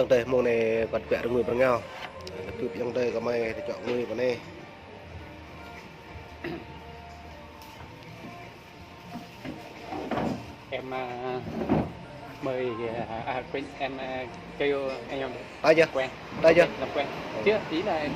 yang teh mong này còn vẽ được người bằng nhau chụp yang teh có mày thì chọn người vào đây em mời quên em kêu anh em đây chưa quen đây chưa làm quen chưa tí là em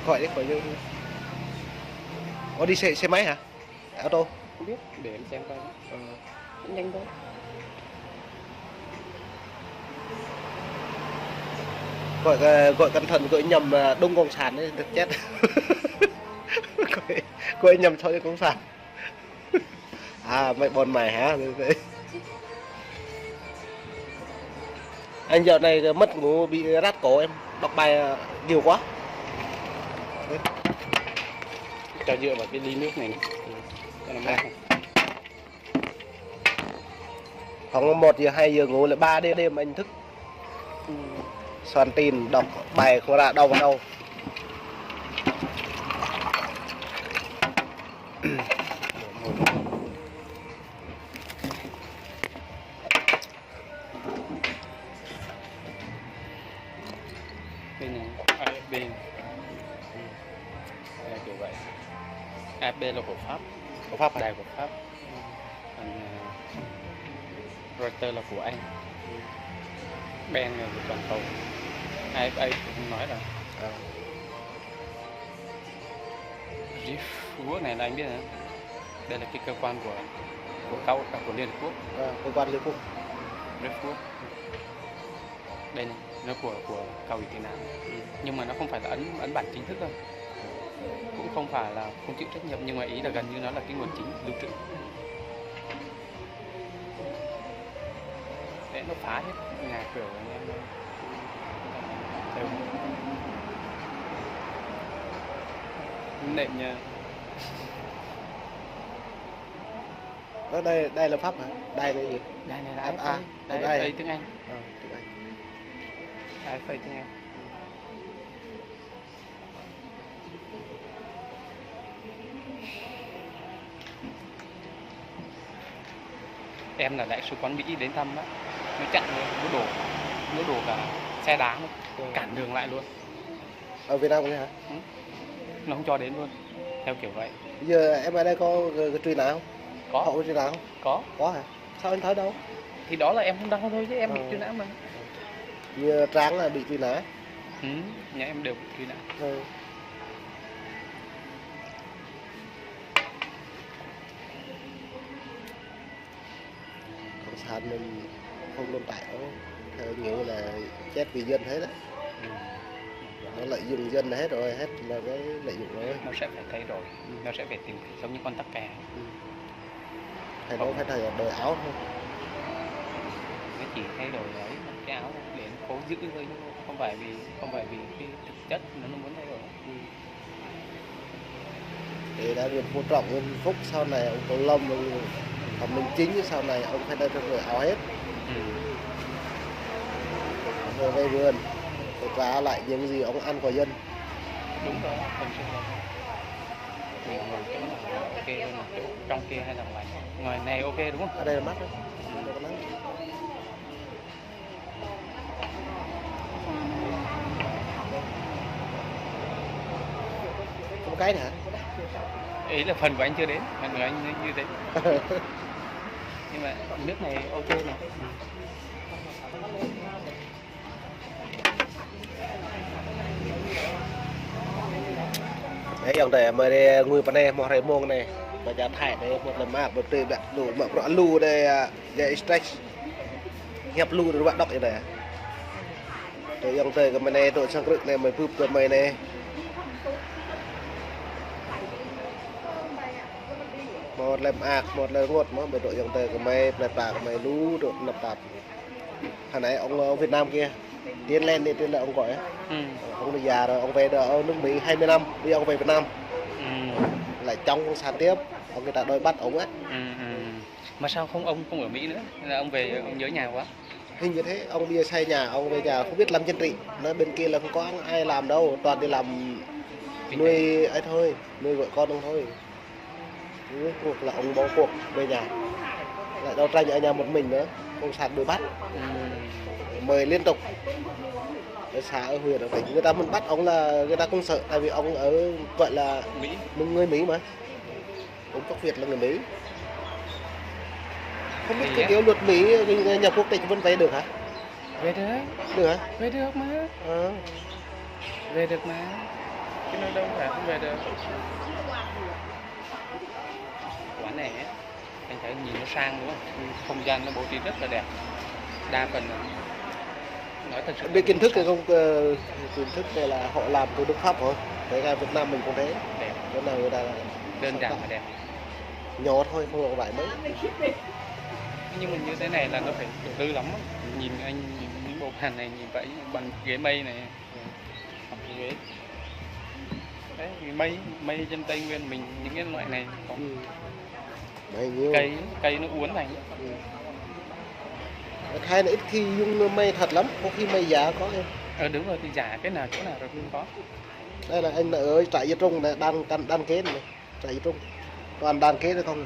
gọi đi gọi vô có đi xe máy hả ô tô không biết để em xem coi cũng nhanh thôi. gọi cẩn thận gọi nhầm Đông Cộng sản ấy thật chết gọi nhầm cho Cộng sản à mày bọn mày hả anh giờ này mất ngủ bị rát cổ em đọc bài nhiều quá Cho dựa vào cái ly nước này cho nó mát. khoảng 1 giờ 2 giờ ngủ là 3 đêm anh thức soạn tin đọc bài không ra đâu vào đâu. Bên này AFB là kiểu vậy. AFB là của Pháp, Có Pháp đài của Pháp. Còn Reuters là của Anh. Ben là của toàn cầu. AFA cũng không nói rồi. RIF Phú Quốc này là anh biết hả? Đây là cái cơ quan của Liên Hợp Quốc. cơ quan Liên Quốc. RIF Phú Quốc. Đây này, nó của cầu Việt Nam. Nhưng mà nó không phải là ấn bản chính thức đâu. Cũng không phải là không chịu trách nhiệm, nhưng mà ý là gần như nó là cái nguồn chính lưu trữ. Để nó phá hết nhà cửa của anh em. Nệm nha. Đây là Pháp hả? Đây là gì? Đây này là FA. đây tiếng Anh. Tiếng Anh. AFA tiếng Anh. Em là đại sứ quán Mỹ đến thăm đó, nó chặn luôn, nó đổ cả xe đá luôn, cản đường lại luôn. Ở Việt Nam cũng thế hả? Nó không cho đến luôn, theo kiểu vậy. Bây giờ em ở đây có truy nã không? Có. Họ có truy nã không? Có hả? Sao anh thấy đâu? Thì đó là em không đăng thôi chứ em bị truy nã mà. Như Tráng là bị truy nã. Nhà em đều bị truy nã. Cộng sản mình không tồn tại đâu. Theo nghĩa là chết vì dân hết á. Nó lợi dụng dân hết rồi, hết là cái lợi dụng rồi. Nó sẽ phải thay đổi, nó sẽ phải tìm giống như con tắc kè. Hay nó phải thay đổi áo thôi. Nó chỉ thay đổi đấy cái áo để nó cố giữ thôi, không phải vì cái thực chất nó muốn thay đổi. Thì đã được Phú Trọng, Nguyễn Phúc, sau này ông Tô Lâm, ông Minh Chính, sau này ông phải thay đổi áo hết. Rồi về vườn trả lại những gì ông ăn của dân. Đúng rồi, không xung đột. Mình ngồi chỗ nào ok hơn là chỗ trong kia hay là ngoài? Ngoài này ok đúng không? Ở đây là mát đó. Không cái hả? Ý là phần của anh chưa đến, phần của anh như thế. Nhưng mà nước này ok này. Đấy, dòng này mà đây người bên này một mông này và giá thải đây một lần mà một từ bạn đủ mà rõ lưu đây để stretch hẹp lưu được bạn đọc như này tôi dòng tới cái bên này tôi sang rực này mới phụp cái mày này một lần một lần ngột mà bị đội dòng tới cái mày lật bạc mày lú được lập tạp hồi nãy ông Việt Nam kia tiến lên đi tên là ông gọi ông được già rồi ông về ở nước Mỹ 20 năm đi ông về Việt Nam lại trong sàn tiếp ông người ta đòi bắt ông ấy. Mà sao không ông không ở Mỹ nữa là ông về ông nhớ nhà quá hình như thế ông đi xây nhà ông về nhà không biết làm chân trị nó bên kia là không có ai làm đâu toàn đi làm nuôi ấy thôi nuôi vợ con ông thôi cuối cuộc là ông bỏ cuộc về nhà lại đấu tranh ở nhà một mình nữa công sản đuổi bắt mời liên tục. Ở xã ở huyện ở tỉnh người ta muốn bắt ông là người ta cũng sợ, tại vì ông ở gọi là Mỹ. người Mỹ mà, ông gốc Việt là người Mỹ. Không biết Thì cái á, kiểu luật Mỹ nhập quốc tịch vẫn về được hả? về được, Được hả? về được mà, À, về được mà, chứ nó đâu phải không về được. Quán này á, anh thấy nhìn nó sang đúng không? Không gian nó bố trí rất là đẹp. Đa phần là nói thật sự biết kiến thức thì không, kiến thức này là họ làm từ nước Pháp thôi. Cái ga Việt Nam mình cũng thế, đẹp, chỗ nào người ta đơn giản và đẹp. nhỏ thôi, không có vải mấy. Nhưng mà như thế này là nó phải đầu tư lắm á. Nhìn anh nhìn những bộ bàn này nhìn vậy bằng ghế mây này, hoặc ghế đấy, mây mây trên Tây Nguyên mình những cái loại này có Mấy nhiêu. cây nó uốn thành. Khai là ít khi dùng mây thật lắm, có khi mây giá có em. Đúng rồi, thì giả cái nào chỗ nào rồi cũng có. Đây là anh ở trại Việt Trung này, đan kế này, trại Việt Trung. Toàn đan kế thôi không.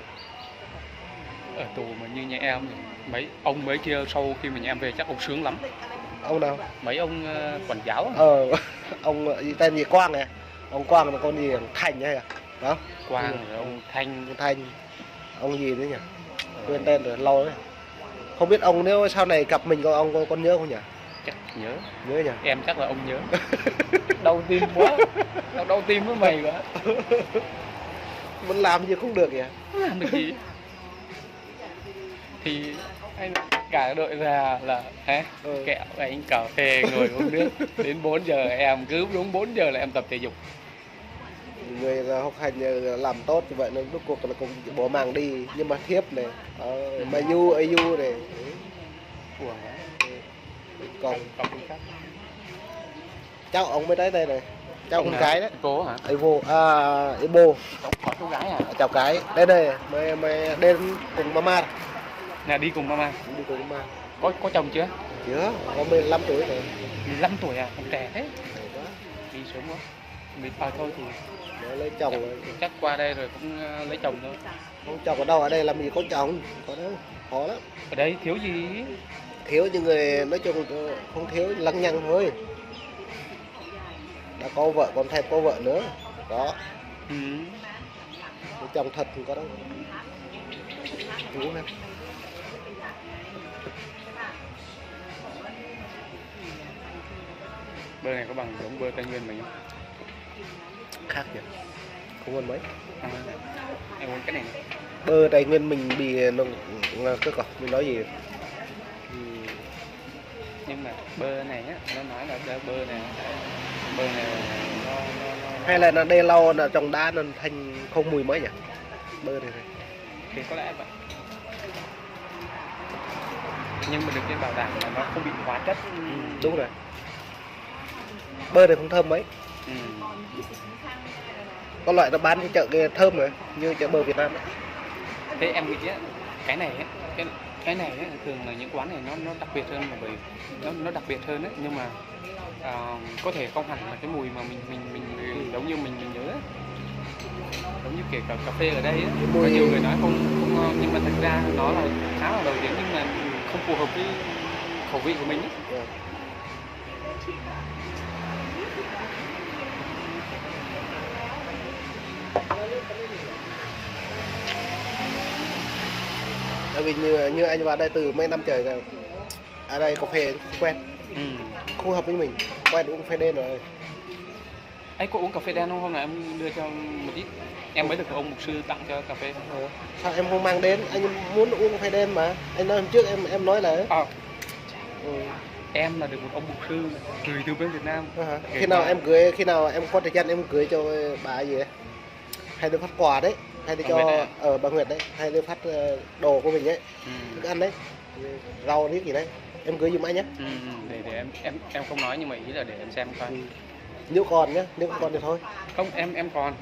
Ở tù mà như nhà em thì mấy ông mấy kia sau khi mình em về chắc ông sướng lắm. Ông nào? Mấy ông quản giáo á. Ông tên gì Quang này. Ông Quang là con gì Thành hay à? Đó. Quang rồi ông Thanh. Ông Thành. Ông gì nữa nhỉ? Quên tên rồi, lâu đấy. Không biết ông nếu sau này gặp mình ông còn nhớ không nhỉ? Chắc nhớ. Nhớ nhỉ? Em chắc là ông nhớ. Đau tim quá. Đau tim với mày quá. Muốn làm gì cũng được kìa. Làm được gì? Thì anh cả đội ra là kẹo anh cà phê ngồi uống nước đến 4 giờ, em cứ đúng 4 giờ là em tập thể dục. Người học hành làm tốt như vậy nó rốt cuộc là cũng bỏ màng đi, nhưng mà thiếp này mà du này Buồn còn khác. cháu ông mới tới đây này, cháu con gái đấy. Cô hả? Ibo Có cháu gái à? cháu cái đây mày đến cùng mama. Nè, đi cùng mama. Đi cùng mama. Có chồng chưa? Chưa, có 15 tuổi rồi. 15 tuổi à? Còn trẻ thế. Đi sớm quá. Mình thôi thì nó lấy chồng rồi. Chắc qua đây rồi cũng lấy chồng thôi. Không chồng ở đâu, ở đây làm gì có chồng, có đâu, khó lắm. Ở đây thiếu gì? Thiếu những người nói chung không thiếu, lăng nhăng thôi. Đã có vợ còn thêm có vợ nữa, có. Chồng thật thì có đâu. Thiếu em. Bơ này có bằng giống bơ Tây Nguyên mình không? Khác nhỉ, không ăn mấy. Em muốn cái này. Bơ Tây Nguyên mình bị nó cái cỏ mình nói gì. Nhưng mà bơ này á, nó nói là bơ này nó hay là nó đê lâu là trồng đá nên thành không mùi mấy nhỉ? Bơ này thì có lẽ vậy. Nhưng mà được cái bảo đảm là nó không bị hóa chất. Đúng rồi. Bơ này không thơm mấy. Có loại nó bán cái chợ kia thơm rồi, như chợ bơ Việt Nam ấy. Thế em nghĩ á, cái này á, cái này á, thường là những quán này nó đặc biệt hơn, là bởi nó đặc biệt hơn ấy, nhưng mà có thể không hẳn là cái mùi mà mình giống như mình nhớ ấy. Giống như kể cả cà phê ở đây ấy, có nhiều người nói không ngon, nhưng mà thực ra nó là khá là nổi tiếng, nhưng mà không phù hợp với khẩu vị của mình ấy. Tại vì như anh vào đây từ mấy năm trời rồi, ở đây cà phê quen, không hợp với mình, quen uống phê đen rồi. Ấy có uống cà phê đen không? Hôm nào em đưa cho một ít. Em mới được ông mục sư tặng cho cà phê. Sao em không mang đến? Anh muốn uống cà phê đen mà. Anh nói hôm trước em nói là em là được một ông mục sư gửi từ bên Việt Nam. Khi nào em có thời gian em gửi cho bà gì ấy, hay đưa phát quà đấy, hay đưa cho ở bà Nguyệt đấy, hay đưa phát đồ của mình ấy, thức ăn đấy, rau nước gì đấy, em gửi giùm anh nhé. Để em không nói, nhưng mà ý là để em xem coi. Nếu còn nhá, nếu không còn thì thôi. Không, em còn.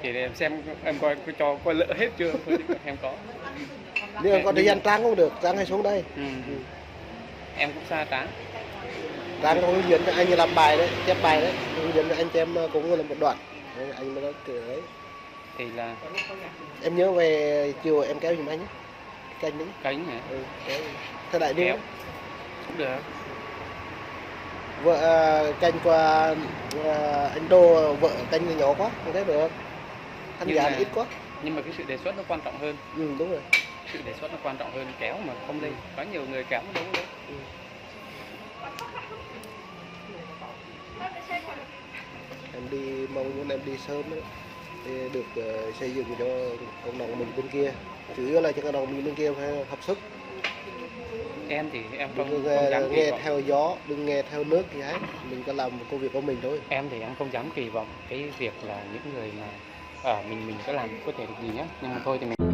Thì để em xem, em coi có lỡ hết chưa. Em có. Nếu em còn thời gian Tráng cũng được, Tráng hay xuống đây. Em cũng xa Tráng. Tráng có hướng dẫn cho anh làm bài đấy, chép bài đấy, hướng dẫn cho anh chém cũng là một đoạn. Anh mới nói kiểu đấy. Thì là em nhớ về chiều em kéo giùm anh nhé. Canh đấy. Cánh hả? Thời đại niêu. cũng được. Vợ canh qua anh Đô, vợ canh nhỏ quá không thấy được, thanh Nhưng giả mà- ít quá. Nhưng mà cái sự đề xuất nó quan trọng hơn. Đúng rồi. Sự đề xuất nó quan trọng hơn, kéo mà không lên. Có nhiều người kéo mà đâu có lên. Em đi mong muốn em đi sớm ấy, để được xây dựng cho cộng đồng mình bên kia, chủ yếu là cho cộng đồng mình bên kia phải hợp sức, Em thì em đừng không có dám kỳ nghe vọng. theo gió, đừng nghe theo nước gì hết, mình có làm công việc của mình thôi. Em thì em không dám kỳ vọng cái việc là những người mà mình có làm có thể được gì nhá, nhưng mà thôi thì mình